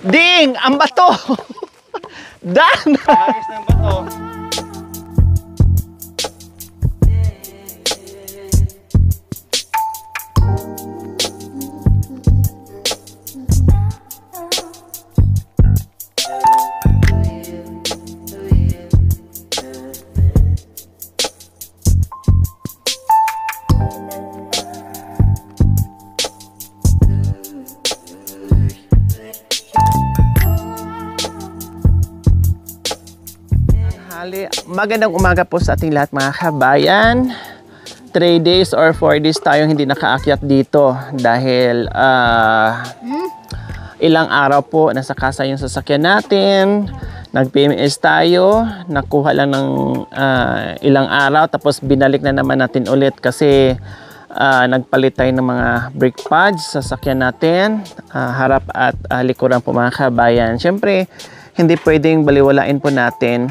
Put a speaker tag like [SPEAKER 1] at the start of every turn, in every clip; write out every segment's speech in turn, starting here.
[SPEAKER 1] Ding! Ang bato! Dan!
[SPEAKER 2] Ayos ng bato.
[SPEAKER 1] Magandang umaga po sa ating lahat mga kabayan. 3 days or 4 days tayong hindi nakaakyat dito dahil ilang araw po nasa kasa yung sasakyan natin. Nag-PMS tayo, nakuha lang ng ilang araw tapos binalik na naman natin ulit kasi nagpalit tayo ng mga brake pads sa sasakyan natin, harap at likuran po mga kabayan. Siyempre, hindi pwedeng baliwalain po natin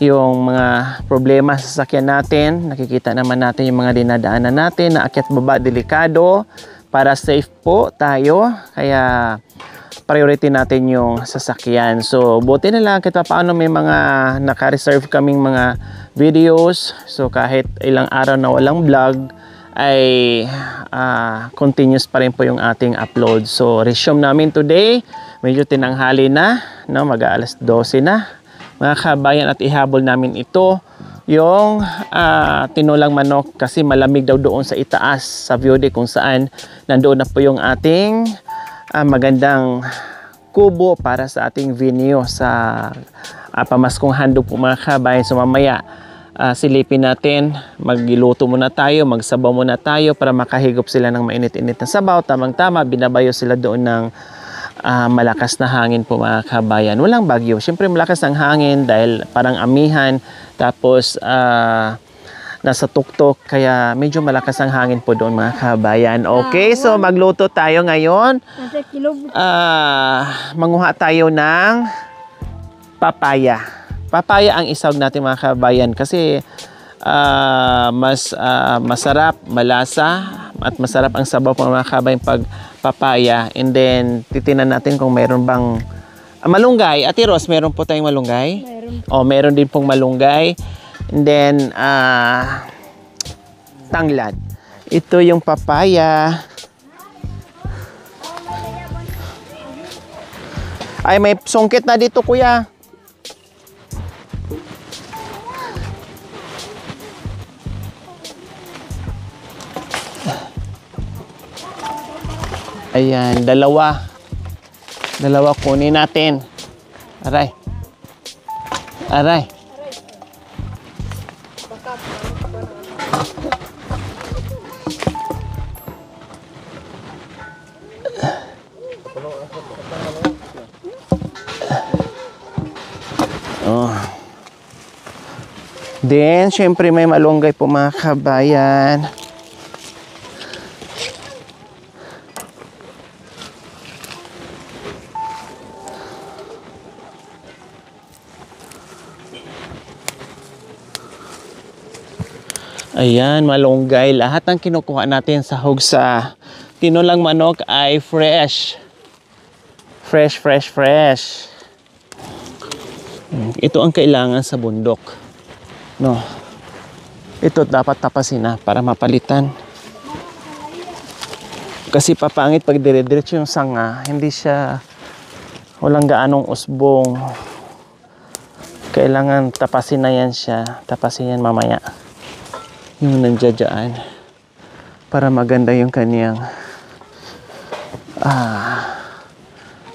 [SPEAKER 1] yung mga problema sa sasakyan natin. Nakikita naman natin yung mga dinadaanan natin na akyat baba, delikado. Para safe po tayo, kaya priority natin yung sasakyan. So buti na lang kahit paano may mga naka-reserve kaming mga videos. So kahit ilang araw na walang vlog ay continuous pa rin po yung ating upload. So resume namin today. Medyo tinanghali na, mag-aalas 12 na. Mga kabayan, at ihabol namin ito yung tinulang manok kasi malamig daw doon sa itaas sa view deck kung saan nandoon na po yung ating magandang kubo para sa ating venue sa pamaskong handog po mga kabayan. So mamaya silipin natin, magluto muna tayo, magsabaw muna tayo para makahigop sila ng mainit-init na sabaw. Tamang-tama, binabayo sila doon ng malakas na hangin po mga kabayan. Walang bagyo. Siyempre malakas ang hangin dahil parang amihan. Tapos nasa tuktok. Kaya medyo malakas ang hangin po doon mga kabayan. Okay, so magluto tayo ngayon. Manguha tayo ng papaya. Papaya ang isawag natin mga kabayan. Kasi mas masarap, malasa at masarap ang sabaw po mga kabayan pag papaya. And then titinan natin kung mayroon bang malunggay. Ate Ros, meron po tayong malunggay? Meron. Meron din pong malunggay. And then tanglad. Ito yung papaya. Ay, may sungkit na dito kuya. Ayan, dalawa kunin natin. Aray. Then, syempre may malunggay po mga kabayan. Ayan, malunggay. Lahat ng kinukuha natin sa hugsa tinulang manok ay fresh. Fresh. Ito ang kailangan sa bundok. Ito dapat tapasin na para mapalitan. Kasi papangit pag dire-diretso yung sanga, hindi siya, walang gaanong usbong. Kailangan tapasin na yan siya. Tapasin yan mamaya. Yung nandiyadyaan para maganda yung kaniyang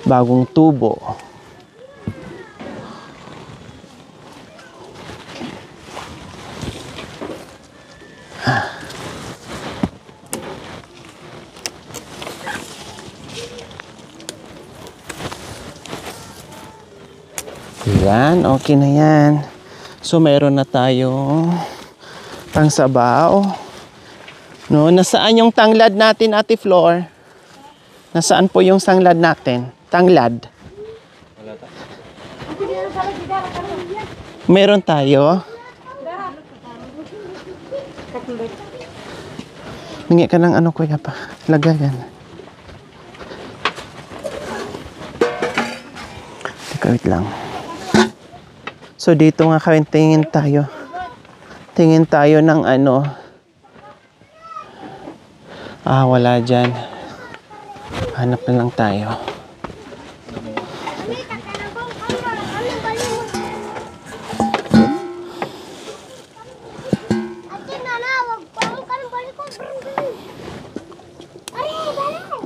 [SPEAKER 1] bagong tubo. Yan, okay na yan. So mayroon na tayong pangsabaw. Nasaan yung tanglad natin, Ate Flor? Nasaan po yung tanglad natin? Tanglad. Meron tayo. Hingi ka ng ano kuya pa. Lagayan. Wait lang. So dito nga kawin, tingin tayo. Tingin tayo ng ano. Wala dyan. Hanap na lang tayo.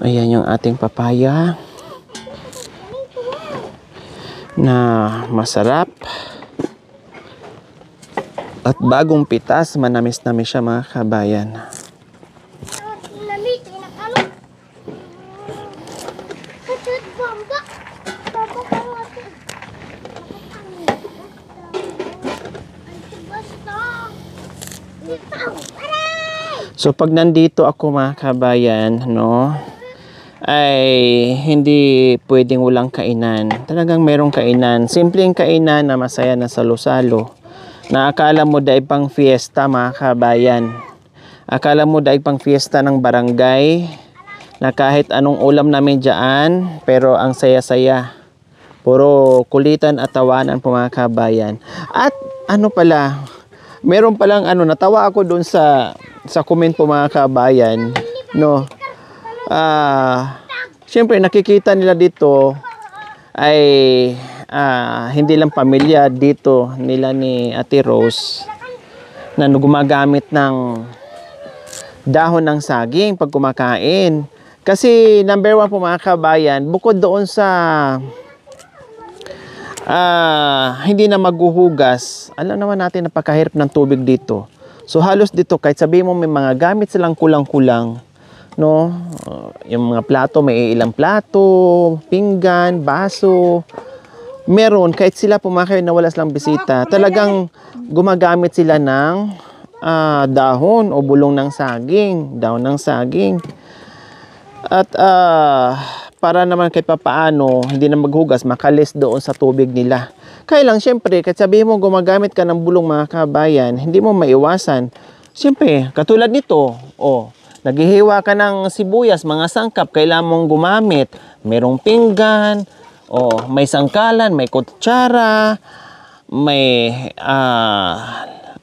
[SPEAKER 1] Ayan yung ating papaya na masarap at bagong pitas, manamis-namis siya mga kabayan. So pag nandito ako mga kabayan, no, ay hindi pwedeng walang kainan. Talagang merong kainan. Simpleng kainan na masaya na salo-salo. Na akala mo dahil pang fiesta mga kabayan. Akala mo dahil pang fiesta ng barangay. Na kahit anong ulam namin dyan, pero ang saya-saya. Puro kulitan at tawanan po mga kabayan. At ano pala, meron palang natawa ako doon sa comment po mga kabayan. No. Siyempre nakikita nila dito ay hindi lang pamilya dito nila ni Ate Rose na gumagamit ng dahon ng saging pag kumakain. Kasi number 1 po mga kabayan, bukod doon sa hindi na maghuhugas, alam naman natin napakahirap ng tubig dito. So halos dito kahit sabihin mo may mga gamit silang kulang-kulang, no, yung mga plato, may ilang plato, pinggan, baso, meron. Kahit sila pumakain na wala silang bisita, talagang gumagamit sila ng dahon o bulong ng saging, dahon ng saging. At para naman kahit papaano hindi na maghugas, makalis doon sa tubig nila. Kaya lang syempre kahit sabihin mo gumagamit ka ng bulong mga kabayan, hindi mo maiwasan. Syempre katulad nito, naghihiwa ka ng sibuyas, mga sangkap, kailangan mong gumamit. Merong pinggan, may sangkalan, may kutsara, may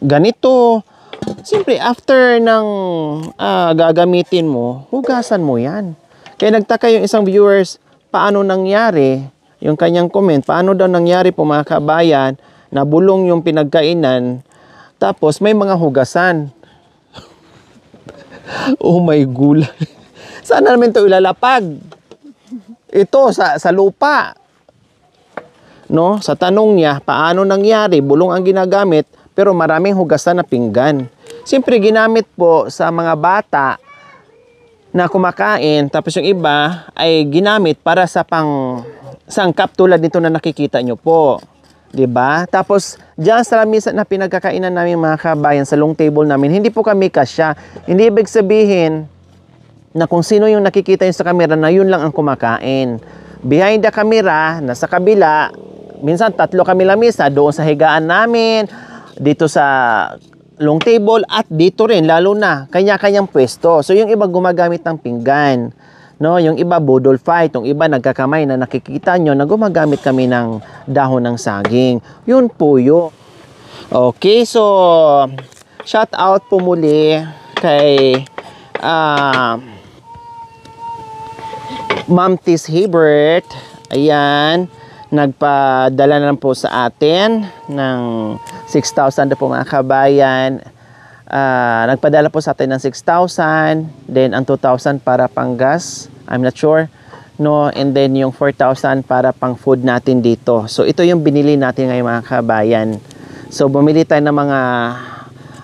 [SPEAKER 1] ganito. Siyempre, after ng gagamitin mo, hugasan mo yan. Kaya nagtaka yung isang viewers, paano nangyari, yung kanyang comment, paano daw nangyari po mga kabayan, na bulong yung pinagkainan, tapos may mga hugasan. Oh my gulay. Saan namin ito ilalapag? Ito, sa lupa. No? Sa tanong niya, paano nangyari? Bulong ang ginagamit, pero maraming hugasan na pinggan. Siyempre, ginamit po sa mga bata na kumakain, tapos yung iba ay ginamit para sa pang sangkap tulad nito na nakikita nyo po. 'Di ba? Tapos diyan sa lamesa na pinagkakainan namin mga kabayan sa long table namin, hindi po kami kasya. Hindi ibig sabihin na kung sino yung nakikita nyo sa camera na yun lang ang kumakain. Behind the camera, nasa kabila, minsan 3 kami lamesa, doon sa higaan namin, dito sa long table, at dito rin, lalo na, kanya-kanyang pwesto. So yung iba gumagamit ng pinggan. No, yung iba budol fight, yung iba nagkakamay na nakikita nyo na gumagamit kami ng dahon ng saging. Yun po yun. Okay, so shout out po muli kay Ma'am Tis Hebert. Ayan, nagpadala na po sa atin ng 6,000 po mga kabayan. Nagpadala po sa atin ng 6,000, then ang 2,000 para pang gas, I'm not sure, no, and then yung 4,000 para pang food natin dito. So ito yung binili natin ngayon mga kabayan. So bumili tayo ng mga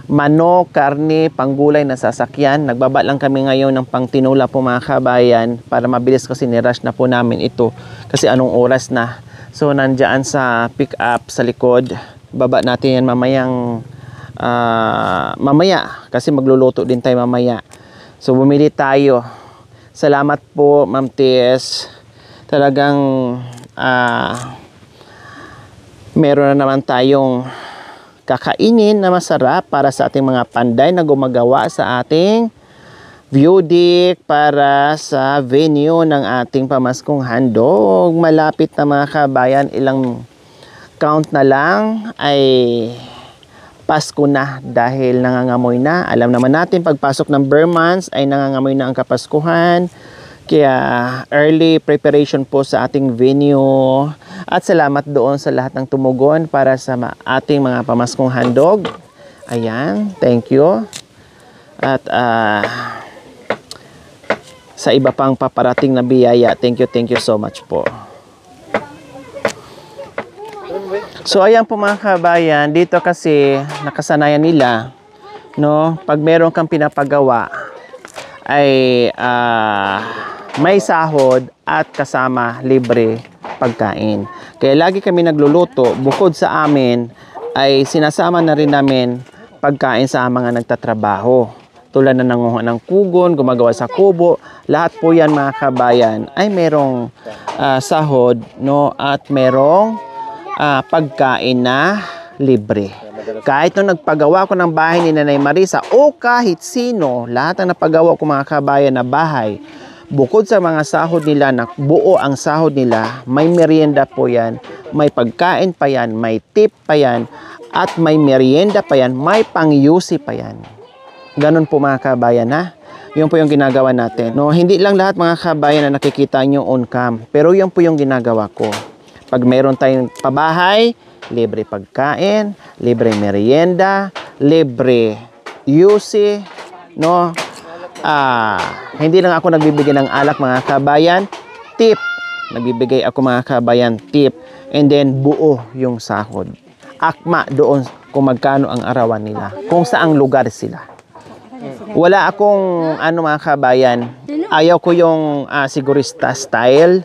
[SPEAKER 1] manok, karne, panggulay na sasakyan. Nagbaba lang kami ngayon ng pangtinula po mga kabayan para mabilis kasi ni-rush na po namin ito kasi anong oras na. So nandiyan sa pick up sa likod, baba natin yan mamaya kasi magluluto din tayo mamaya. So bumili tayo. Salamat po Ma'am Tis. Talagang meron na naman tayong kakainin na masarap para sa ating mga panday na gumagawa sa ating view deck para sa venue ng ating pamaskong handog. Malapit na mga kabayan, ilang count na lang ay Pasko na dahil nangangamoy na. Alam naman natin pagpasok ng Burr months ay nangangamoy na ang Kapaskuhan. Kaya early preparation po sa ating venue. At salamat doon sa lahat ng tumugon para sa ating mga pamaskong handog. Ayan, thank you. At sa iba pang paparating na biyaya, thank you so much po. So ayan po mga kabayan, dito kasi nakasanayan nila, no, pag meron kang pinapagawa ay may sahod at kasama libre pagkain. Kaya lagi kami nagluluto, bukod sa amin ay sinasama na rin namin pagkain sa mga nagtatrabaho. Tulad na nanguha ng kugon, gumagawa sa kubo, lahat po yan mga kabayan ay merong sahod, no, at merong pagkain na libre. Kahit nung nagpagawa ko ng bahay ni Nanay Marisa o kahit sino, lahat ng napagawa ko mga kabayan na bahay, bukod sa mga sahod nila na buo ang sahod nila, may merienda po yan, may pagkain pa yan, may tip pa yan, at may merienda pa yan, may pang-yusi pa yan. Ganun po mga kabayan ha. Yun po yung ginagawa natin. No, hindi lang lahat mga kabayan na nakikita nyo on cam, pero yun po yung ginagawa ko. Pag meron tayong pabahay, libre pagkain, libre merienda, libre yusi, no? Hindi lang ako nagbibigay ng alak mga kabayan, tip. Nagbibigay ako mga kabayan, tip. And then buo yung sahod. Akma doon kung magkano ang arawan nila, kung saang lugar sila. Wala akong mga kabayan, ayaw ko yung sigurista style,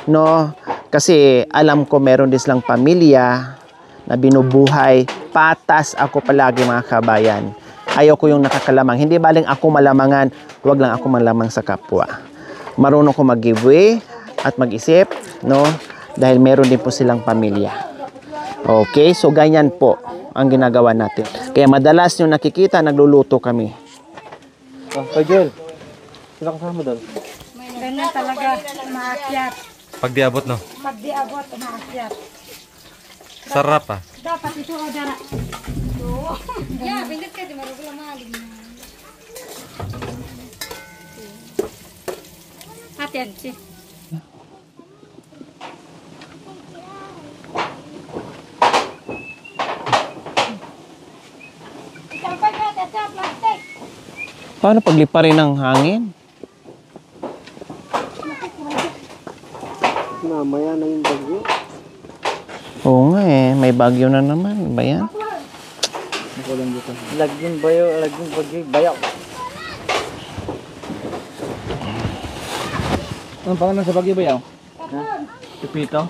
[SPEAKER 1] no? Kasi alam ko meron din silang pamilya na binubuhay. Patas ako palagi mga kabayan. Ayaw ko yung nakakalamang. Hindi baling ako malamangan, huwag lang ako malamang sa kapwa. Marunong ko mag-giveaway at mag-isip, no? Dahil meron din po silang pamilya. Okay, so ganyan po ang ginagawa natin. Kaya madalas yung nakikita, nagluluto kami.
[SPEAKER 2] Joel, sila kasama doon?
[SPEAKER 3] Ganyan talaga, maakyat.
[SPEAKER 2] Pag diabot, no?
[SPEAKER 3] Pag di abot, maakyat.
[SPEAKER 2] Sarap ah.
[SPEAKER 3] Dapat ito o dara. Yeah, binit ka, di marugula maling na. Hati-hati sih.
[SPEAKER 1] Paano pagliparin ng hangin?
[SPEAKER 2] Mamaya na yung bagyo.
[SPEAKER 1] Oo nga may bagyo na naman. Ba yan?
[SPEAKER 2] Lagyong bayo, lagyong bagyo, bayaw. Ano pangalan sa bagyo bayaw? Ha? Tupito?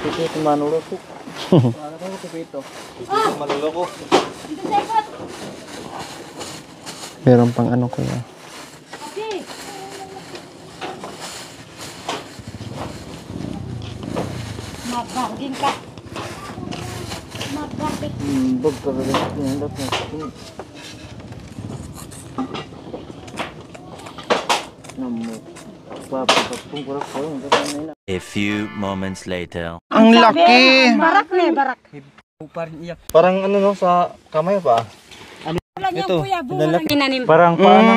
[SPEAKER 2] Tupito manuloko. Ano ko tupito? Tupito manuloko.
[SPEAKER 1] Meron pang ano ko yan.
[SPEAKER 3] Magbagin ka. Magbagin.
[SPEAKER 2] Bog ka rin. Hinandap na.
[SPEAKER 4] A few moments later.
[SPEAKER 1] Ang laki!
[SPEAKER 3] Barak na barak.
[SPEAKER 2] Parang ano no, sa kamay pa.
[SPEAKER 3] Lang yan
[SPEAKER 2] Ito,
[SPEAKER 3] kuya, bunga lang inanim.
[SPEAKER 2] Parang paano?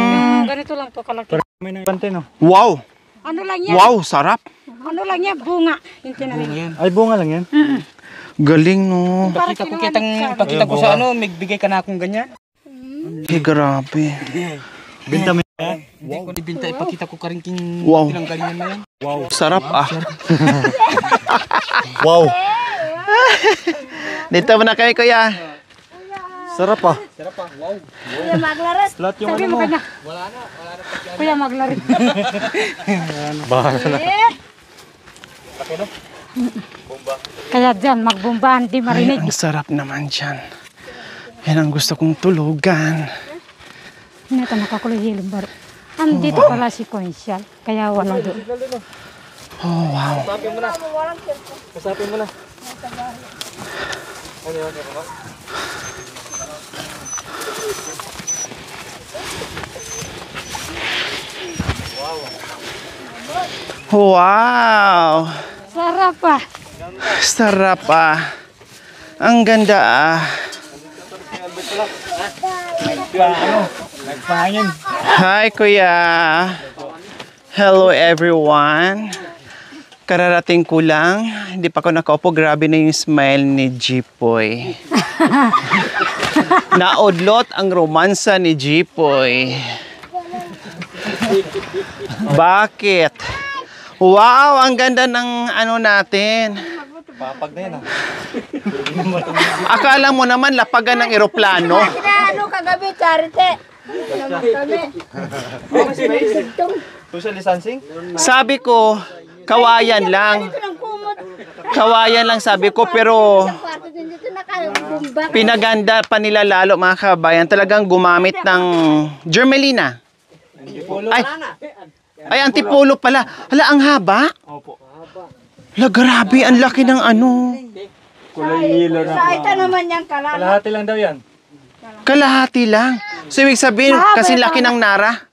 [SPEAKER 3] Ganito lang to kalaki.
[SPEAKER 2] May pante no?
[SPEAKER 1] Wow!
[SPEAKER 3] Ano lang yan?
[SPEAKER 1] Wow, sarap!
[SPEAKER 3] Ano lang yan? Bunga. Yung tinanim.
[SPEAKER 2] Ay bunga lang yan?
[SPEAKER 1] Galing no.
[SPEAKER 5] Pakita ko sa ano, magbigay ka na akong ganyan.
[SPEAKER 1] Grabe.
[SPEAKER 2] Binta mo.
[SPEAKER 5] Hindi ko ibinta, ipakita ko ka rin king
[SPEAKER 1] Wow.
[SPEAKER 5] pinanggalingan na yan.
[SPEAKER 1] Sarap ah.
[SPEAKER 2] Wow.
[SPEAKER 1] Dito mo na kayo kuya.
[SPEAKER 2] Sarap ah.
[SPEAKER 3] Kuya maglarit.
[SPEAKER 2] Lahat yung
[SPEAKER 3] Sabi
[SPEAKER 2] ano
[SPEAKER 3] mo
[SPEAKER 2] mo.
[SPEAKER 3] ka na. Kuya maglarit.
[SPEAKER 2] Bahala na.
[SPEAKER 3] Kaya dyan, magbumbahan, di marinig.
[SPEAKER 1] Ang sarap naman dyan. Yan ang gusto kong tulugan.
[SPEAKER 3] Hindi ito nakakuloy hilong baro. Andito pala si Consial, kaya wala doon.
[SPEAKER 1] Oh wow.
[SPEAKER 2] Kasapin mo na.
[SPEAKER 1] Wow!
[SPEAKER 3] Sarap ah.
[SPEAKER 1] Sarap ah. Ang ganda ah.
[SPEAKER 5] Nagpahangin.
[SPEAKER 1] Hi kuya. Hello everyone. Kararating ko lang. Hindi pa ako nakaupo. Grabe na yung smile ni Jipoy. Naudlot ang romansa ni Jipoy. Bakit? Wow, ang ganda ng ano natin.
[SPEAKER 2] Papag na yan ah.
[SPEAKER 1] Akala mo naman lapagan ng eroplano.
[SPEAKER 6] Ano kagabi, Charite? Kami.
[SPEAKER 2] Social distancing?
[SPEAKER 1] Sabi ko, kawayan lang. Kawayan lang sabi ko, pero pinaganda pa nila lalo mga kabayan. Talagang gumamit ng Germelina. Ay, antipolo pala. Hala, ang haba.
[SPEAKER 2] Opo.
[SPEAKER 1] Hala, grabe. Ang laki ng ano.
[SPEAKER 6] Sa ita naman yung kalala.
[SPEAKER 2] Kalahati lang daw yan.
[SPEAKER 1] Kalahati lang. So, ibig sabihin, kasi laki ng nara.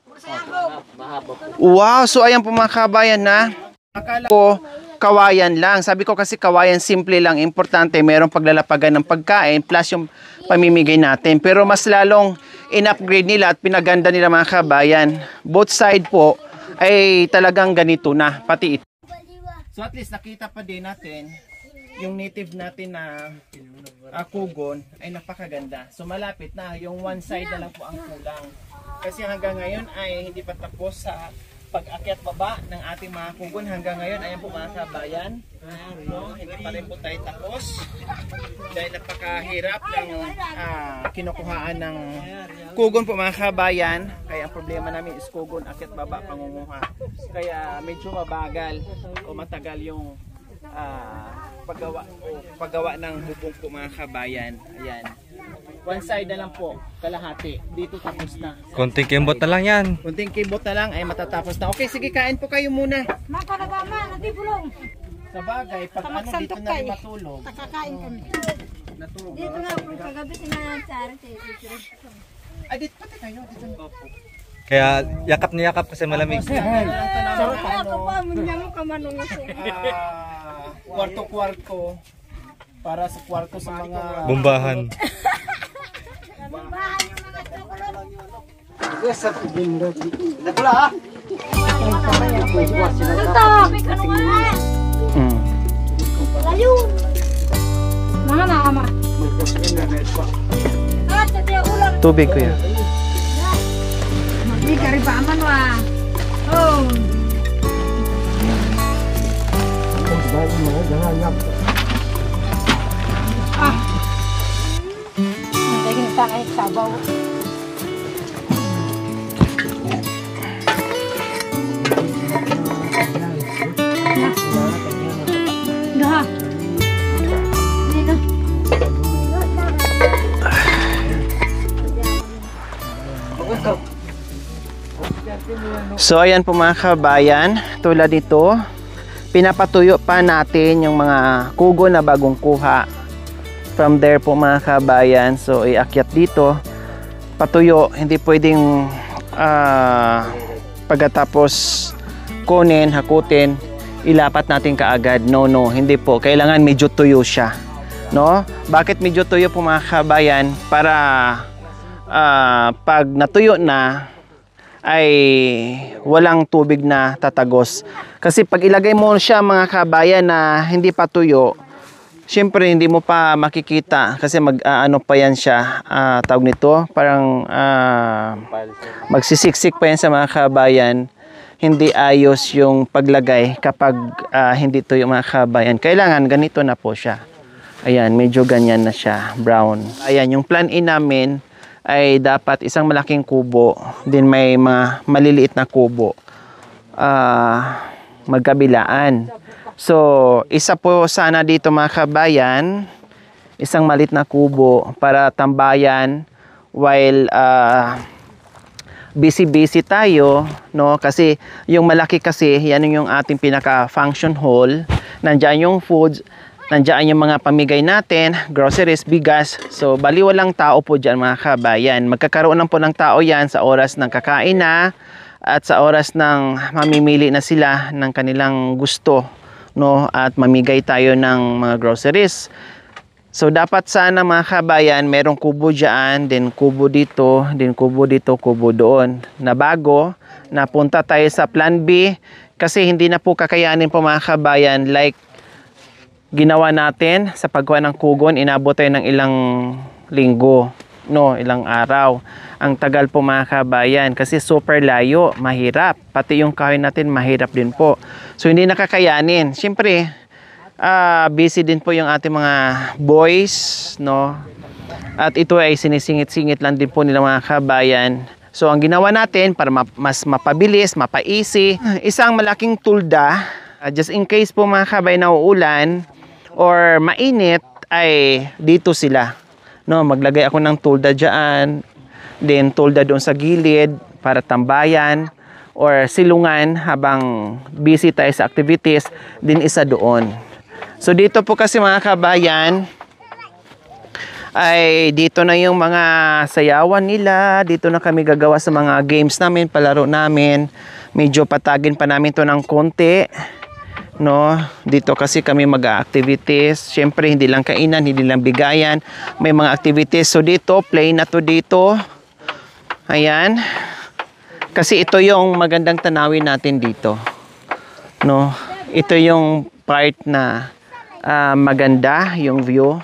[SPEAKER 1] Wow. So, ayan po mga kabayan na. Akala ko, kawayan lang. Sabi ko kasi kawayan, simple lang. Importante, merong paglalapagan ng pagkain plus yung pamimigay natin. Pero mas lalong in-upgrade nila at pinaganda nila mga kabayan. Both side po ay talagang ganito na. Pati ito. So at least nakita pa din natin yung native natin na kugon ay napakaganda. So malapit na. Yung one side na lang po ang kulang. Kasi hanggang ngayon ay hindi pa tapos sa pag-akyat baba ng ating mga kugon. Hanggang ngayon, ayan po mga kabayan. No, hindi pa rin po tayo tapos. Dahil napakahirap ng kinukuhaan ng kugon po mga kabayan. Kaya ang problema namin is kugon, akyat baba, pangunguha. Kaya medyo mabagal o matagal yung paggawa ng bubong po mga kabayan. Ayan. One side na lang po, kalahati. Dito tapos na.
[SPEAKER 2] Konting kimbot na lang yan.
[SPEAKER 1] Kunting kibot na lang ay matatapos na. Okay, sige, kain po kayo muna.
[SPEAKER 3] Makanagama, nanti bulong.
[SPEAKER 1] Sa bagay, pag ano dito na rin matulog.
[SPEAKER 3] Nakakain kami.
[SPEAKER 1] Natulog.
[SPEAKER 6] Dito nga po kagabi sina Charite.
[SPEAKER 1] Ay, dito pati kayo. Dito na po.
[SPEAKER 2] Kaya yakap na yakap kasi malamig.
[SPEAKER 6] Ako pa, munya mo kamanong
[SPEAKER 1] Kwarto-kwarto. Para sa kwarto sa mga...
[SPEAKER 2] Bumbahan.
[SPEAKER 6] bahay yung mga chocolate. Ito, may kanungan. Layo.
[SPEAKER 3] Mga na, ama.
[SPEAKER 6] At tadi ular.
[SPEAKER 1] Tubig ko yan.
[SPEAKER 3] Hindi ka rin pa aman wa. Oh. Daging tangay sabaw. Dah. Dito.
[SPEAKER 1] So ayan po mga kabayan, tulad nito, pinapatuyo pa natin yung mga kugo na bagong kuha. From there po mga kabayan, so iakyat dito, patuyo, hindi pwedeng pagkatapos kunin, hakutin, ilapat natin kaagad. No, hindi po. Kailangan medyo tuyo siya. No? Bakit medyo tuyo po mga kabayan? Para pag natuyo na, ay walang tubig na tatagos. Kasi pag ilagay mo siya mga kabayan na hindi pa tuyo, syempre hindi mo pa makikita kasi ano pa yan siya, tawag nito, parang magsisiksik pa yan sa mga kabayan. Hindi ayos yung paglagay kapag hindi tuyo mga kabayan. Kailangan ganito na po siya. Ayan, medyo ganyan na siya, brown. Ayan, yung plan A namin ay dapat isang malaking kubo, din may mga maliliit na kubo, magkabilaan. So, isa po sana dito mga kabayan, isang maliit na kubo para tambayan while busy tayo, no? Kasi yung malaki kasi, yan yung ating pinaka function hall. Nandiyan yung foods, nandiyan yung mga pamigay natin, groceries, bigas. So, bali walang tao po dyan mga kabayan. Magkakaroon po ng tao yan sa oras ng kakain na, at sa oras ng mamimili na sila ng kanilang gusto, no, at mamigay tayo ng mga groceries. So dapat sana mga kabayan, merong kubo dyan, then kubo dito, then kubo dito, kubo doon. Na bago, napunta tayo sa plan B kasi hindi na po kakayanin po mga kabayan like ginawa natin sa paggawa ng kugon, inabot tayo ng ilang linggo, no, ilang araw. Ang tagal po mga kabayan kasi super layo, mahirap. Pati yung kahoy natin mahirap din po. So hindi nakakayanin. Siyempre, busy din po yung ating mga boys, no? At ito ay sinisingit-singit lang din po nila mga kabayan. So ang ginawa natin para mas mapabilis, mapa-easy, isang malaking tulda, just in case po mga kabayan na uulan or mainit, ay dito sila. No, maglagay ako ng tulda diyan, then tulda doon sa gilid para tambayan or silungan habang busy tayo sa activities, din isa doon. So dito po kasi mga kabayan, ay dito na yung mga sayawan nila, dito na kami gagawa sa mga games namin, palaro namin. Medyo patagin pa namin to ng konti, no? Dito kasi kami mag-activities. Syempre hindi lang kainan, hindi lang bigayan, may mga activities. So dito, play na to dito. Ayan. Kasi ito yung magandang tanawin natin dito, no? Ito yung part na maganda yung view.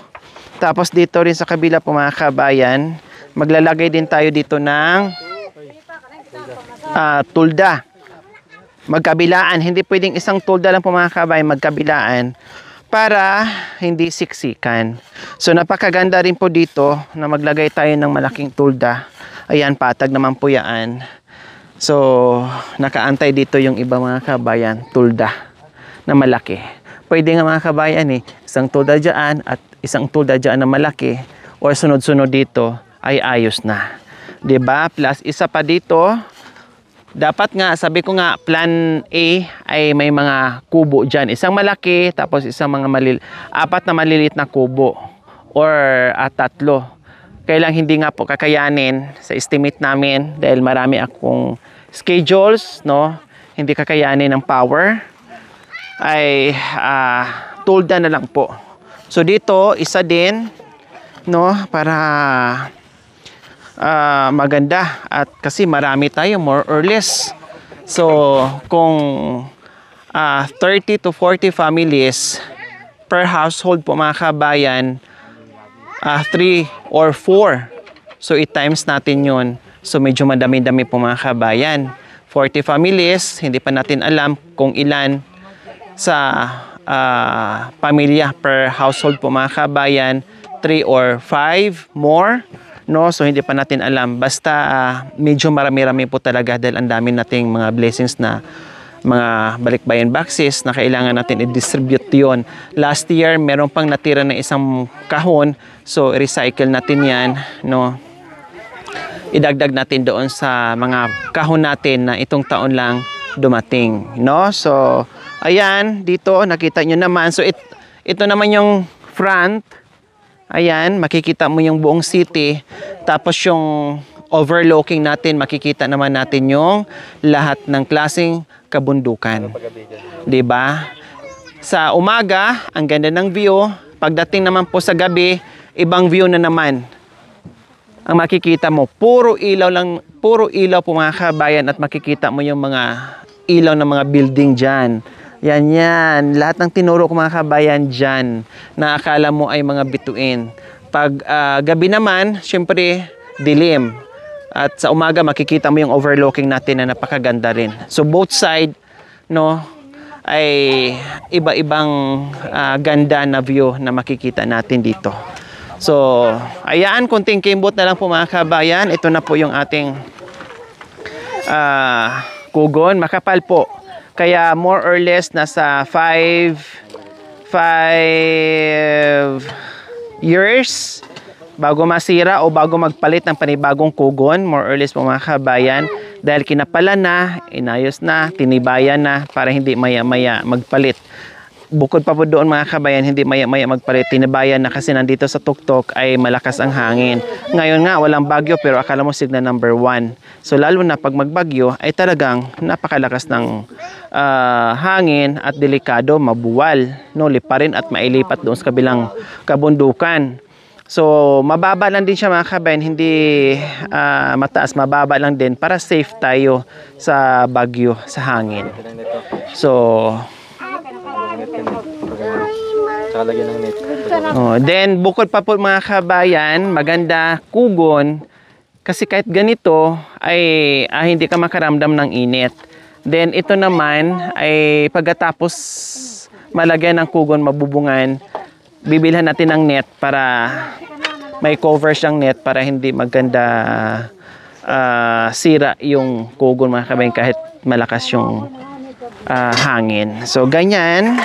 [SPEAKER 1] Tapos dito rin sa kabila po mga kabayan, maglalagay din tayo dito ng tulda. Magkabilaan, hindi pwedeng isang tulda lang po mga kabayan, magkabilaan para hindi siksikan. So napakaganda rin po dito na maglagay tayo ng malaking tulda. Ayan, patag naman po yan. So nakaantay dito yung iba mga kabayan, tulda na malaki. Pwede nga mga kabayan isang tulda dyan at isang tulda dyan na malaki or sunod-sunod dito ay ayos na. 'Di ba? Plus isa pa dito, dapat nga, sabi ko nga, plan A ay may mga kubo dyan. Isang malaki, tapos isang apat na maliliit na kubo or tatlo. Kailang hindi nga po kakayanin sa estimate namin dahil marami akong schedules, no? Hindi kakayanin ng power. Ay tulda na lang po. So dito, isa din, no? Para maganda at kasi marami tayo, more or less. So kung 30 to 40 families per household po mga kabayan, 3 or 4, so i-times natin yun. So medyo madami-dami po mga kabayan. 40 families, hindi pa natin alam kung ilan sa pamilya per household po mga kabayan, 3 or 5 more, no? So hindi pa natin alam, basta medyo marami-rami po talaga dahil ang dami nating mga blessings na mga balikbayan boxes na kailangan natin i-distribute yon. Last year meron pang natira na isang kahon, so recycle natin yan, no? Idagdag natin doon sa mga kahon natin na itong taon lang dumating, no? So ayan, dito nakita nyo naman. So ito naman yung front. Ayan, makikita mo yung buong city. Tapos yung overlooking natin, makikita naman natin yung lahat ng klaseng kabundukan. 'Di ba? Sa umaga, ang ganda ng view. Pagdating naman po sa gabi, ibang view na naman. Ang makikita mo, puro ilaw po mga kabayan, at makikita mo yung mga ilaw ng mga building dyan. Yan. Lahat ng tinuro ko mga kabayan dyan na akala mo ay mga bituin. Pag gabi naman, syempre, dilim. At sa umaga, makikita mo yung overlooking natin na napakaganda rin. So, both side, no, ay iba-ibang ganda na view na makikita natin dito. So, ayan, kunting kimbot na lang po mga kabayan. Ito na po yung ating kugon. Makapal po. Kaya more or less nasa 5 years bago masira o bago magpalit ng panibagong kugon, more or less po mga kabayan, dahil kinapalan na, inayos na, tinibayan na para hindi maya-maya magpalit. bukod pa po doon mga kabayan, hindi maya-maya magpalit. Tinabayan na kasi nandito sa tuktok ay malakas ang hangin. Ngayon nga, walang bagyo pero akala mo signal number 1. So lalo na pag magbagyo ay talagang napakalakas ng hangin at delikado, mabuwal, no, liparin at mailipat doon sa kabilang kabundukan. So mababa lang din siya mga kabayan, hindi mataas, mababa lang din para safe tayo sa bagyo, sa hangin. So then bukod pa po mga kabayan, maganda kugon kasi kahit ganito ay hindi ka makaramdam ng init. Then ito naman ay pagkatapos malagyan ng kugon, mabubungan, bibilhan natin ng net para may cover siyang net para hindi maganda sira yung kugon mga kabayan kahit malakas yung hangin. So ganyan.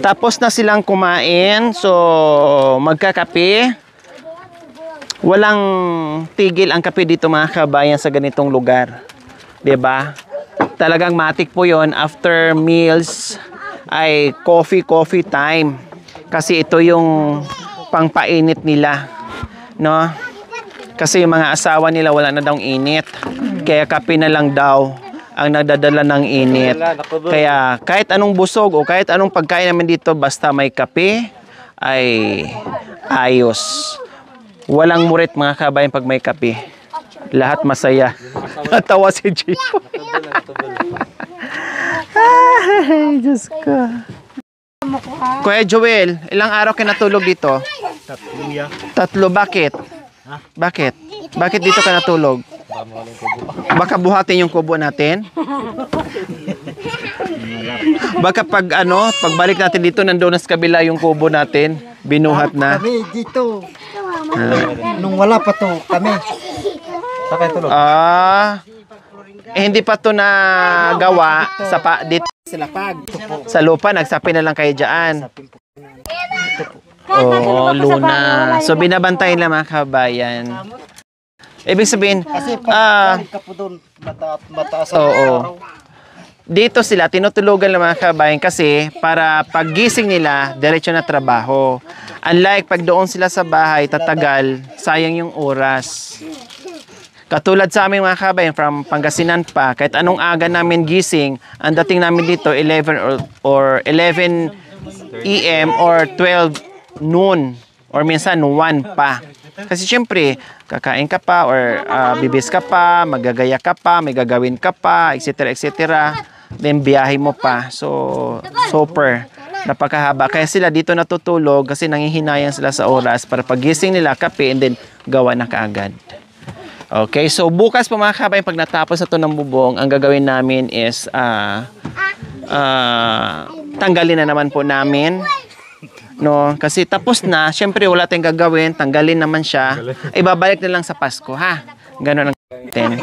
[SPEAKER 1] Tapos na silang kumain, so magkakape. Walang tigil ang kape dito mga kabayan sa ganitong lugar. 'Di ba? Talagang matik po 'yon, after meals ay coffee time. Kasi ito yung pangpainit nila, no? Kasi yung mga asawa nila wala na daw init. Kaya kape na lang daw ang nagdadala ng init. Kaya kahit anong busog o kahit anong pagkain namin dito, basta may kape ay ayos. Walang murit mga kabayan pag may kape. Lahat masaya. Natawa si Chico. Ay, Diyos ko. Kuya Joel, ilang araw ka natulog dito? 3. Bakit? Bakit? Bakit dito ka natulog? Baka buhatin yung kubo natin? Baka pagbalik natin dito, nandoon na sa kabila yung kubo natin, binuhat na.
[SPEAKER 7] Kami dito. Nung wala pa to, kami.
[SPEAKER 1] Hindi pa to nagawa dito sa lupa, nagsapi na lang kayo dyan. Oh, Luna. So binabantayan lang mga kabayan. Ibig sabihin,
[SPEAKER 7] Kasi pag ka po doon, mataas ang araw.
[SPEAKER 1] dito sila tinutulugan ng mga kabayan kasi para paggising nila, diretso na trabaho. Unlike pag doon sila sa bahay, tatagal, sayang yung oras. Katulad sa amin mga kabayan, from Pangasinan pa, kahit anong aga namin gising, ang dating namin dito 11 or 11 AM or 12 noon or minsan 1 pa. Kasi syempre, kakain ka pa or bibis ka pa, magagaya ka pa, may gagawin ka pa, etc. etc. Then biyahe mo pa. So, super. Napakahaba. Kaya sila dito natutulog kasi nanghihinayan sila sa oras para pagising nila, kape, and then gawa na kaagad. Okay, so bukas po mga kabayan, pag natapos na ito ng bubong, ang gagawin namin is tanggalin na naman po namin. No, kasi tapos na, syempre wala tayong gagawin, tanggalin naman siya. Ibabalik na lang sa Pasko, ha? Ganun ang natin.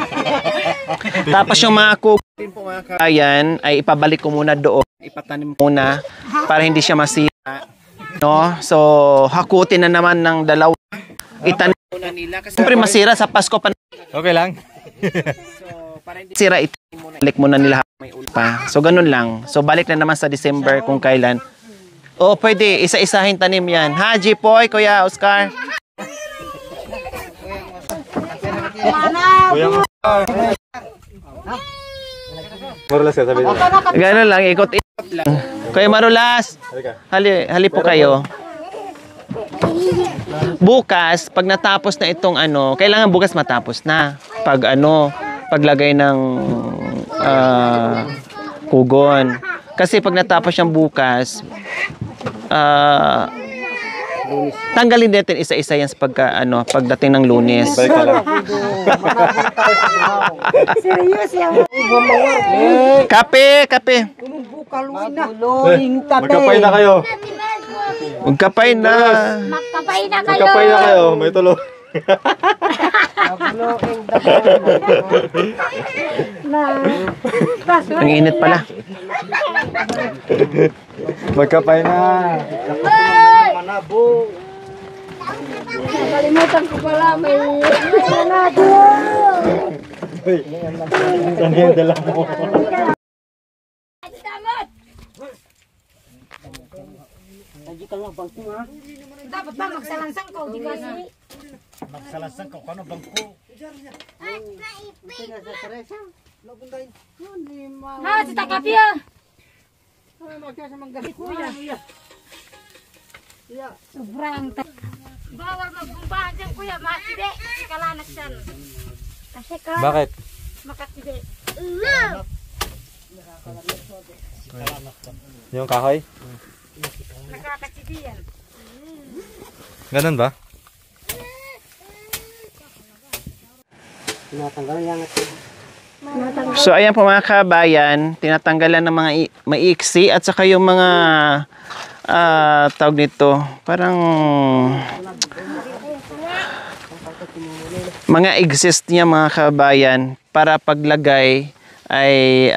[SPEAKER 1] Tapos yung mga kukunin po mga kabayan ay ipabalik ko muna doon, ipatanim muna para hindi siya masira. No? So, hakutin na naman ng dalawa. Itanim muna nila kasi syempre masira sa Pasko pa.
[SPEAKER 2] Okay lang.
[SPEAKER 1] So, para hindi sira, itanim muna. Balik muna nila may ulit pa. So, ganun lang. So, balik na naman sa December kung kailan. O, pwede. Isa-isahin tanim yan. Ha, Jipoy, Kuya Oscar?
[SPEAKER 2] Marulas ka, sabi nila.
[SPEAKER 1] Ganun lang, ikot-ikot lang. Kuya Marulas, hali po kayo. Bukas, pag natapos na itong kailangan bukas matapos na. Paglagay ng kugon. Kasi pag natapos siyang bukas, tanggalin natin isa-isa yan sa pagdating ng Lunes.
[SPEAKER 2] Balik ka lang.
[SPEAKER 6] Serious yan.
[SPEAKER 1] Kape!
[SPEAKER 2] Magkapay na kayo.
[SPEAKER 1] Magkapay na.
[SPEAKER 6] Magkapay na kayo.
[SPEAKER 2] Magkapay na kayo. May tulo.
[SPEAKER 1] Ang init pala.
[SPEAKER 2] Magkapay na.
[SPEAKER 7] Manabo.
[SPEAKER 6] Nakalimutan ko pala may manado.
[SPEAKER 2] Saan yung dala mo?
[SPEAKER 6] Dapat ba magsalansang ko? Di kasi.
[SPEAKER 7] Magsalasang ka, kano bangko?
[SPEAKER 6] Ha, si Takapia. Sobrang bawal magbumbahan dyan, kuya. Makatide. Kasi kalanak siya. Kasi kalanak.
[SPEAKER 2] Bakit?
[SPEAKER 6] Makatide.
[SPEAKER 2] Yung kahoy?
[SPEAKER 6] Nakakatide yan.
[SPEAKER 2] Ganun ba?
[SPEAKER 1] So ayan po mga kabayan, tinatanggalan ng mga maiksi at saka yung mga tawag nito, parang mga exist niya mga kabayan para paglagay ay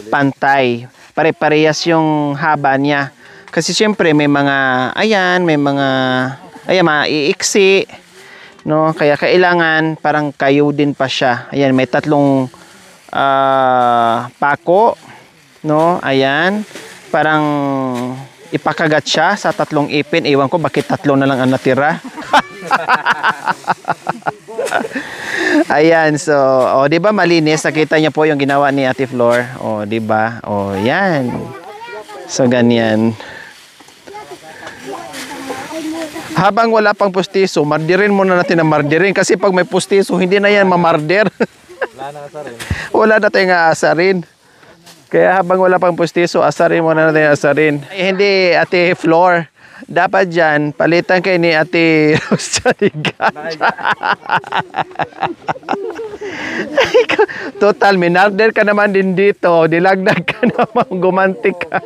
[SPEAKER 1] pantay. Pare-parehas yung haba niya. Kasi syempre may mga maiiksi, no? Kaya kailangan parang kayo din pa siya. Ayan, may tatlong pako, no? Ayan, parang ipakagat siya sa tatlong ipin. Ewan ko bakit tatlo na lang ang natira. Ayan, so, di ba malinis? Nakita niyo po yung ginawa ni Ate Flor. Di ba? Yan. So, ganyan. Habang wala pang pustiso, mardirin muna natin ang mardirin kasi pag may pustiso, hindi na yan mamarder. Wala na tayong aasarin. Kaya habang wala pang pustiso, asarin muna natin asarin. Ay, hindi, Ate Flor. Dapat dyan, palitan kayo ni Ate Rosaliga. Total, minarder ka naman din dito. Dilagdag ka naman, gumantik ka.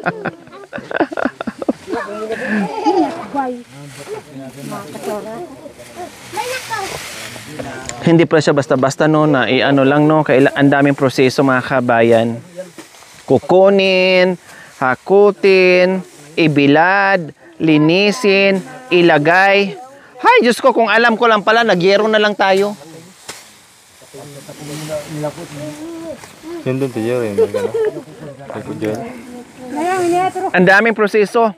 [SPEAKER 1] Hindi pala siya basta-basta no, na i-ano lang no, ang daming proseso mga kabayan. Kukunin, hakutin, ibilad, linisin, ilagay. Hay, Diyos ko, kung alam ko lang pala, nagyero na lang tayo.
[SPEAKER 2] Yun doon tayo rin.
[SPEAKER 1] Ang daming proseso.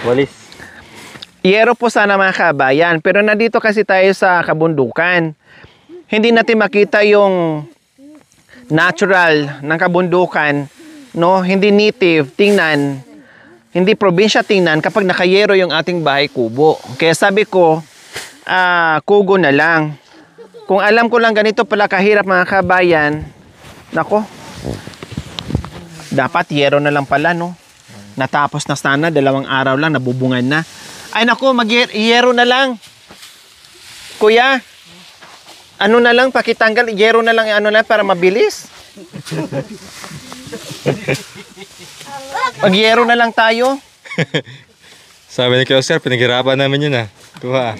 [SPEAKER 2] Walis.
[SPEAKER 1] Yero po sana mga kabayan, pero nandito kasi tayo sa kabundukan. Hindi natin makita yung natural ng kabundukan, no? Hindi native tingnan, hindi probinsya tingnan kapag nakayero yung ating bahay kubo. Kaya sabi ko, kugo na lang. Kung alam ko lang ganito pala kahirap mga kabayan, nako, dapat yero na lang pala, no? Natapos na sana, 2 araw lang, nabubungan na. Ay nako, mag-yero na lang. Kuya, ano na lang, pakitanggal, yero na lang, ano na, para mabilis. Mag-yero na lang tayo.
[SPEAKER 2] Sabi ni Kuya Sir, pinaghirapan namin yun Kuha.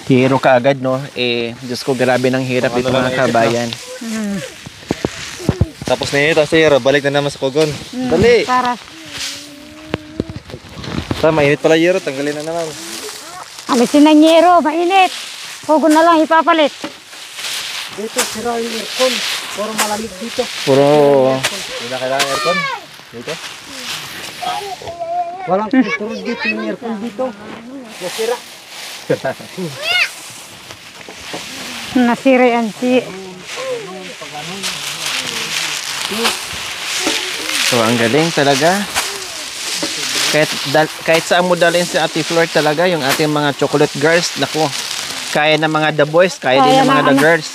[SPEAKER 1] Yero ka agad, no? Diyos ko, grabe ng hirap ito mga kabayan.
[SPEAKER 2] Tapos na yun, Sir, balik na naman sa kugon. Dali!
[SPEAKER 3] Para
[SPEAKER 2] Mainit pala yero, tanggalin na naman.
[SPEAKER 3] alisin ng yero, mainit. Hugo na lang ipapalit.
[SPEAKER 7] Dito, sira yung aircon. Puro malamig dito.
[SPEAKER 1] Puro...
[SPEAKER 2] Hindi na kailangan aircon. Dito.
[SPEAKER 7] Walang control dito yung aircon dito. Nasira.
[SPEAKER 3] Nasira yan si...
[SPEAKER 1] So, ang galing talaga. Kahit saan mo dalhin si Ate Flor talaga, yung ating mga chocolate girls, naku, kaya ng mga the boys, kaya din ng mga the girls.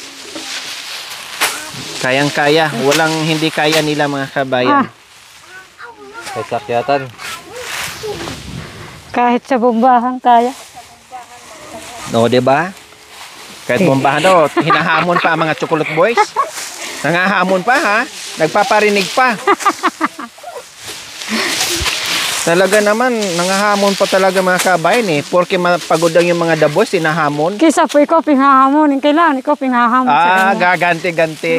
[SPEAKER 1] Kayang-kaya. Walang hindi kaya nila mga kabayan.
[SPEAKER 2] Kahit sakyatan.
[SPEAKER 3] Kahit sa bombahan kaya.
[SPEAKER 1] No, diba? Kahit bombahan daw, hinahamon pa ang mga chocolate boys. Nangahamon pa ha. Nagpaparinig pa. Talaga naman, nangahamon pa talaga mga kabayan Porque pagod lang yung mga the boys, hinahamon.
[SPEAKER 3] Kisa po ikaw pinghahamonin. Kailangan ikaw pinghahamon sa kanya.
[SPEAKER 1] Gaganti-ganti.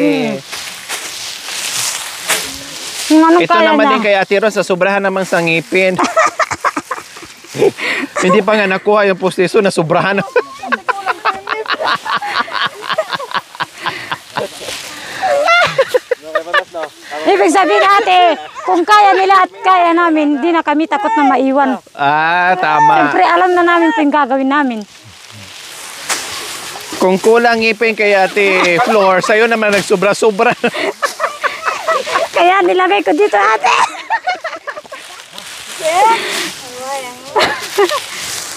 [SPEAKER 3] Kung anong
[SPEAKER 1] Ito
[SPEAKER 3] kaya
[SPEAKER 1] naman
[SPEAKER 3] na.
[SPEAKER 1] din kay Ate Ros, sa sobrahan naman sa ngipin. Hindi pa nga nakuha yung postiso na sobrahan.
[SPEAKER 3] Ibig sabihin ate, kung kaya nila at kaya namin, hindi na kami takot na maiwan.
[SPEAKER 1] Tama.
[SPEAKER 3] Siyempre alam na namin ito yung gagawin namin.
[SPEAKER 1] Kung kulang ngipin kay Ate Flor, sa'yo naman nagsobra-sobra.
[SPEAKER 3] Kaya nilagay ko dito ate.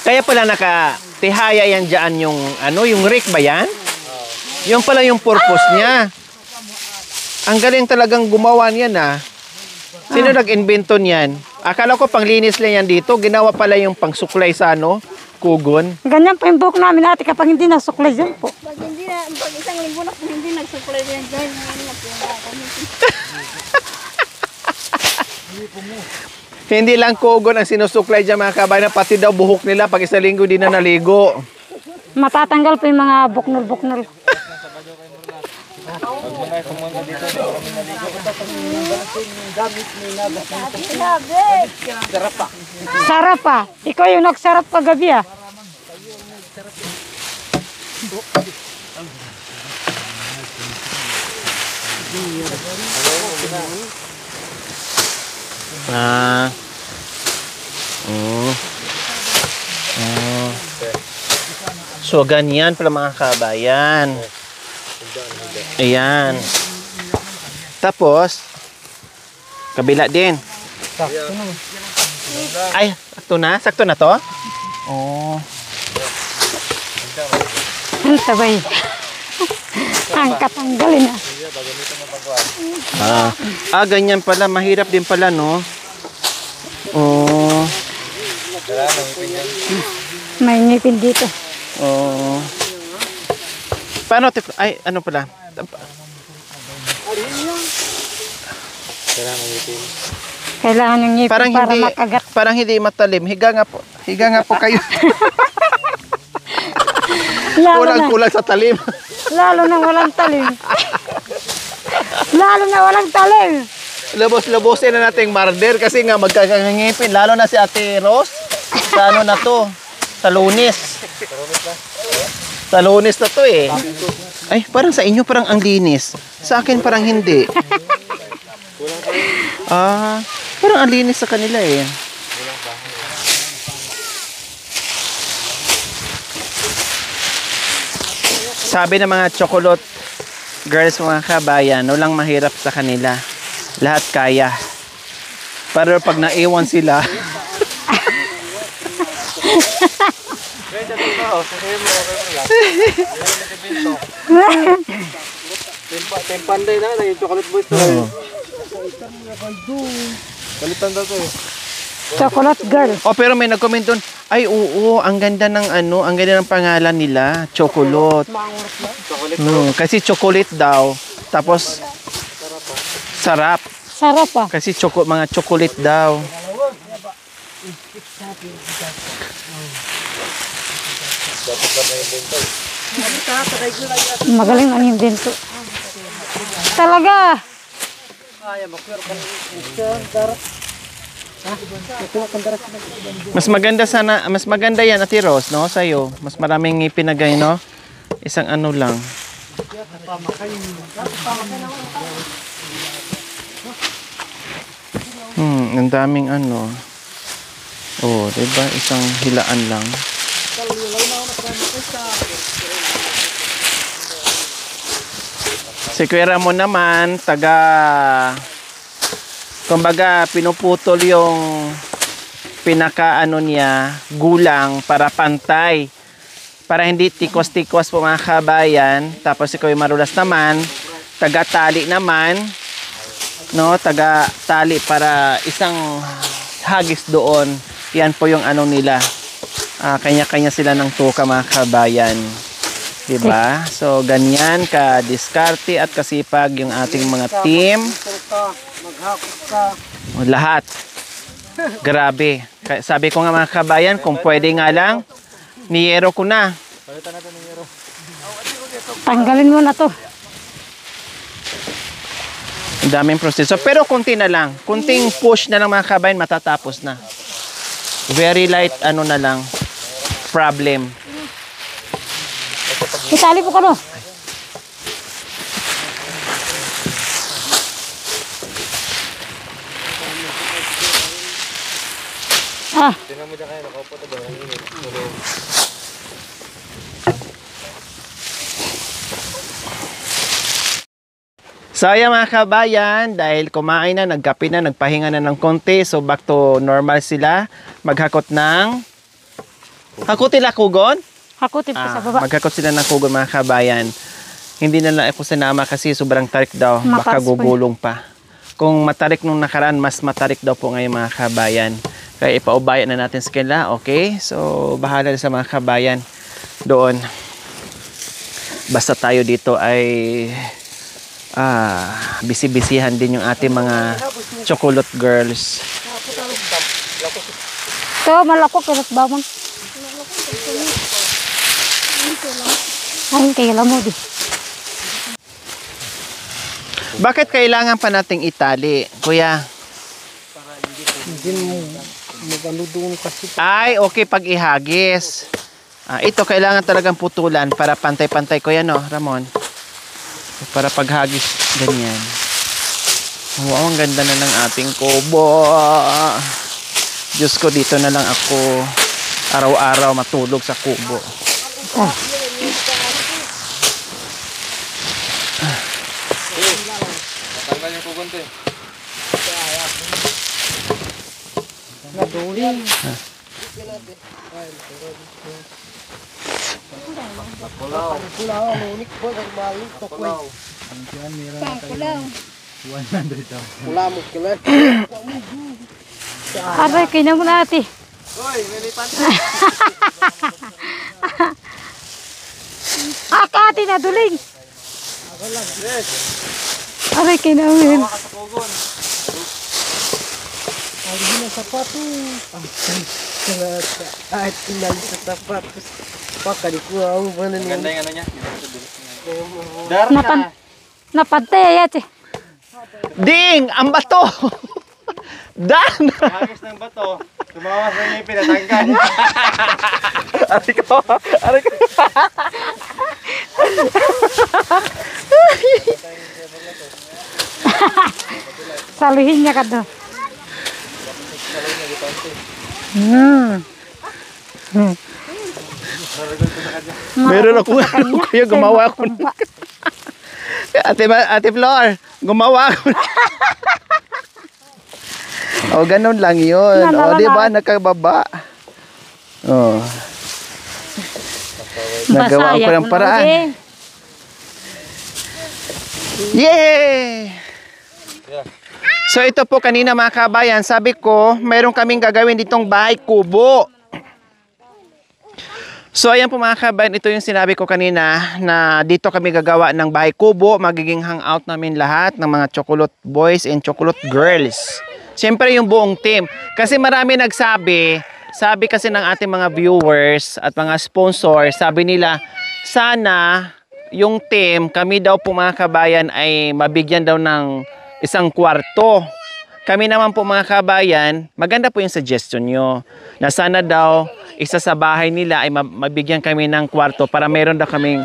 [SPEAKER 1] Kaya pala nakatihaya yan dyan yung, yung rick ba yan? Yung pala yung purpose niya. Ang galing talagang gumawa niyan Sino nag-invento niyan? Akala ko panglinis lang yan dito. Ginawa pala yung pangsuklay sa kugon.
[SPEAKER 3] Ganyan po yung buhok namin ate kapag hindi nasuklay yan po.
[SPEAKER 6] Pag isang linggo na po hindi nagsuklay yan dyan.
[SPEAKER 1] Hindi lang kugon ang sinusuklay dyan mga kabayan, pati daw buhok nila pag isang linggo di na naligo.
[SPEAKER 3] Matatanggal po yung mga buknol-buknol. Sarap pa. Ikaw yung nagsarap kagabi
[SPEAKER 1] So ganyan pala mga kabayan. Ayan. Tapos, kabila din. Ay, sakto na? Sakto na to? Oh.
[SPEAKER 3] Ang sabay. Ang katanggalin
[SPEAKER 1] Ganyan pala. Mahirap din pala, no? Oh.
[SPEAKER 3] May ngipin dito.
[SPEAKER 1] Oh. Paano? Ay, ano pala?
[SPEAKER 3] Kailangan yung ngipin
[SPEAKER 1] Parang
[SPEAKER 3] para
[SPEAKER 1] hindi,
[SPEAKER 3] makagat.
[SPEAKER 1] parang hindi matalim. Higa nga po. Higa nga po kayo. Kulang-kulang sa talim.
[SPEAKER 3] Lalo na walang talim. Lalo na walang talim.
[SPEAKER 1] Lubos-lubosin na nating marder kasi nga magkakangipin. Lalo na si Ate Rose. Sa na to? Sa Lunes. Sa Lunes na to Ay, parang sa inyo parang ang linis. Sa akin parang hindi. Parang ang linis sa kanila Sabi ng mga chocolate girls, mga kabayan, walang mahirap sa kanila. Lahat kaya. Pero pag naiwan sila,
[SPEAKER 7] Tempanday na, naging chocolate boys na. Balitan daw to
[SPEAKER 3] Chocolate girl.
[SPEAKER 1] pero may nag-comment doon, ay oo, ang ganda ng ang ganda ng pangalan nila, chocolate. Kasi chocolate daw, tapos sarap.
[SPEAKER 3] Sarap
[SPEAKER 1] Kasi mga chocolate daw.
[SPEAKER 3] Magaling ang invento. Talaga.
[SPEAKER 1] Mas maganda yan, Ate Rose, no, sa'yo. Mas maraming ipinagay, no? Isang lang. Ang daming Oh, diba? Isang hilaan lang. Si Kuya Ramon naman, kumbaga, pinuputol yung niya, gulang para pantay. Para hindi tikos-tikos po mga kabayan. Tapos si Kuya Marulas naman, taga-tali naman. No, taga-tali para isang hagis doon. Yan po yung nila. Kanya-kanya sila ng tuka mga kabayan. Diba? So, ganyan ka-diskarte at kasipag yung ating mga team. Lahat. Grabe. Sabi ko nga mga kabayan, kung pwede nga lang, niyero ko na.
[SPEAKER 3] Tanggalin mo na to.
[SPEAKER 1] Ang daming proseso. Pero kunti na lang. Kunting push na lang mga kabayan, matatapos na. Very light, ano na lang, problem.
[SPEAKER 3] Itali po ka no. Ah.
[SPEAKER 1] So ayan mga kabayan, dahil kumain na, nagkape na, nagpahinga na ng konti, so back to normal sila. Maghakot ng... Hakutin lakugon?
[SPEAKER 3] Hakutin po sa baba.
[SPEAKER 1] Maghakot sila ng kugon mga kabayan. Hindi na lang ako sinama kasi sobrang tarik daw, baka
[SPEAKER 3] Mapas po.
[SPEAKER 1] gugulong pa. Kung matarik nung nakaraan, mas matarik daw po ngayon mga kabayan. Kaya ipaubaya na natin sa kanila, okay? So bahala sa mga kabayan doon. Basta tayo dito ay... bisi-bisihan din yung ating mga chocolate girls.
[SPEAKER 3] Ito, malakok, kilos bawang. Ay, kaya mo di.
[SPEAKER 1] Bakit kailangan pa nating itali, kuya?
[SPEAKER 7] Hindi mo magano doon kasi.
[SPEAKER 1] Ay, okay, pag ihagis. Ito, kailangan talagang putulan para pantay-pantay, kuya, no, Ramon? Para paghagis, ganyan. Wow, ang ganda na ng ating kubo. Diyos ko, dito na lang ako araw-araw matulog sa kubo.
[SPEAKER 2] Tanggal yung kugon, te.
[SPEAKER 7] Naduli.
[SPEAKER 3] Aray, kaya mo na ate. Ate na duling. Aray, kaya na mo.
[SPEAKER 7] Ay, na sapatos. Ay, tingnan sa sapatos. Pakali ko ang banan
[SPEAKER 2] Ganda yung ano niya.
[SPEAKER 3] Napantay ate.
[SPEAKER 1] Ding! Ang bato! Dan!
[SPEAKER 2] Hagis ng bato. Tumawas na niya yung pinatanggal.
[SPEAKER 1] Aray ko! Aray ko!
[SPEAKER 3] Saluhin niya ka doon.
[SPEAKER 1] Meron ako, kuya, gumawa ako. Ate Flor, gumawa ako. O, ganun lang yun. O, di ba, nakababa. O. Nagawa ko ng paraan. Yay! So ito po kanina mga kabayan, sabi ko, mayroon kaming gagawin ditong bahay kubo. So ayan po mga kabayan, ito yung sinabi ko kanina na dito kami gagawa ng bahay kubo. Magiging hangout namin lahat ng mga chocolate boys and chocolate girls. Siyempre yung buong team. Kasi marami nagsabi, sabi kasi ng ating mga viewers at mga sponsors, sabi nila, sana yung team, kami daw po mga kabayan ay mabigyan daw ng isang kwarto. Kami naman po mga kabayan, maganda po yung suggestion nyo na sana daw isa sa bahay nila ay mabigyan kami ng kwarto para meron daw kaming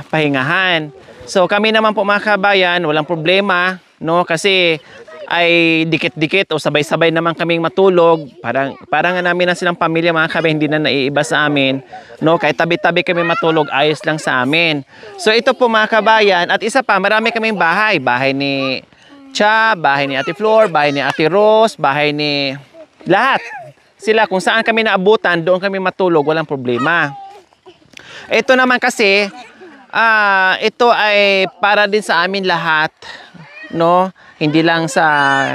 [SPEAKER 1] pahingahan. So kami naman po mga kabayan, walang problema, no? Kasi ay dikit-dikit o sabay-sabay naman kaming matulog. Parang namin na silang pamilya mga kabayan, hindi na naiiba sa amin, no? Kahit tabi-tabi kami matulog, ayos lang sa amin. So ito po mga kabayan, at isa pa, marami kaming bahay. Bahay ni Cha, bahay ni Ate Flor, bahay ni Ate Rose, bahay ni lahat. Sila kung saan kami naabutan, doon kami matulog, walang problema. Ito naman kasi, ito ay para din sa amin lahat, no? Hindi lang sa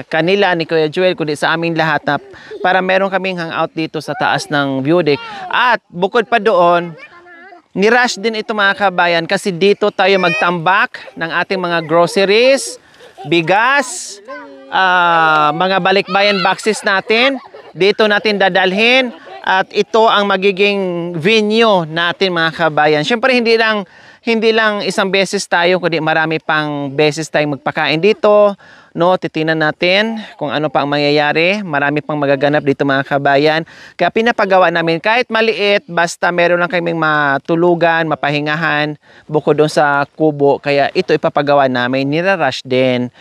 [SPEAKER 1] kanila ni Kuya Joel, kundi sa amin lahat na para meron kaming hangout dito sa taas ng view deck. At bukod pa doon, ni-rush din ito mga kabayan kasi dito tayo magtambak ng ating mga groceries, bigas, mga balikbayan boxes natin. Dito natin dadalhin at ito ang magiging venue natin mga kabayan. Siyempre hindi lang isang beses tayo, kundi marami pang beses tayong magpakain dito, No, titingnan natin kung ano pa ang mangyayari. Marami pang magaganap dito mga kabayan. Kaya pinapagawa namin kahit maliit, basta meron lang kaming matulugan, mapahingahan, bukod doon sa kubo. Kaya ito ipapagawa namin, nirarush din.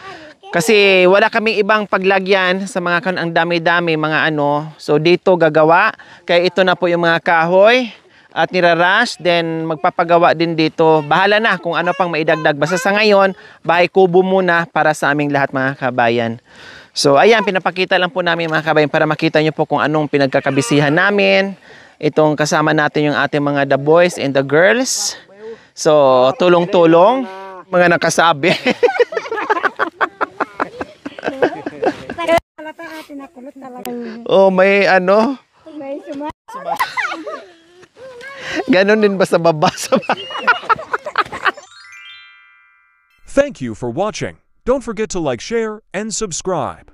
[SPEAKER 1] Kasi wala kaming ibang paglagyan sa mga ang dami-dami, mga ano. So dito gagawa. Kaya ito na po yung mga kahoy. At nirarush, then magpapagawa din dito. Bahala na kung ano pang maidagdag. Basta sa ngayon, bahay kubo muna para sa aming lahat mga kabayan. So ayan, pinapakita lang po namin mga kabayan para makita nyo po kung anong pinagkakabisihan namin. Itong kasama natin yung ating mga the boys and the girls. So tulong-tulong, mga nakasabi. Oh, may ano? Ganon din ba sa baba?
[SPEAKER 8] Thank you for watching. Don't forget to like, share, and subscribe.